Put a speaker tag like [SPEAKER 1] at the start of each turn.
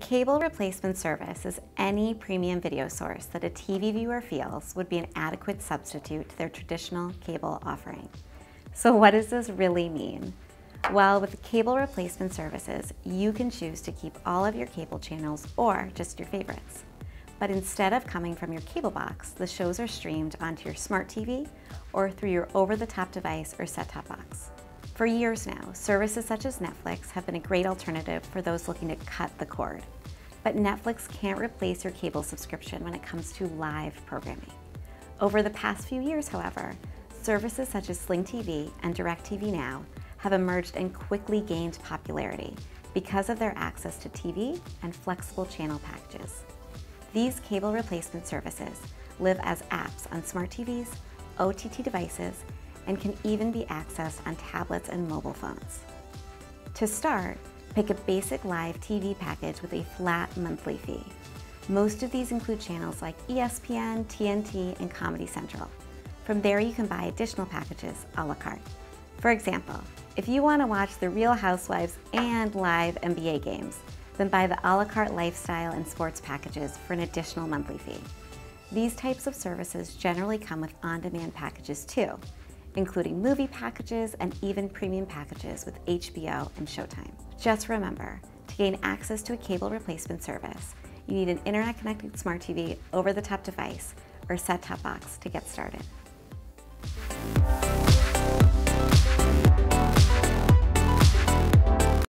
[SPEAKER 1] cable replacement service is any premium video source that a TV viewer feels would be an adequate substitute to their traditional cable offering. So what does this really mean? Well, with cable replacement services, you can choose to keep all of your cable channels or just your favorites. But instead of coming from your cable box, the shows are streamed onto your smart TV or through your over-the-top device or set-top box. For years now, services such as Netflix have been a great alternative for those looking to cut the cord. But Netflix can't replace your cable subscription when it comes to live programming. Over the past few years, however, services such as Sling TV and DirecTV Now have emerged and quickly gained popularity because of their access to TV and flexible channel packages. These cable replacement services live as apps on smart TVs, OTT devices, and can even be accessed on tablets and mobile phones. To start, pick a basic live TV package with a flat monthly fee. Most of these include channels like ESPN, TNT, and Comedy Central. From there, you can buy additional packages a la carte. For example, if you want to watch The Real Housewives and live NBA games, then buy the a la carte lifestyle and sports packages for an additional monthly fee. These types of services generally come with on-demand packages too, including movie packages and even premium packages with HBO and Showtime. Just remember, to gain access to a cable replacement service, you need an internet-connected smart TV, over-the-top device, or set-top box to get started.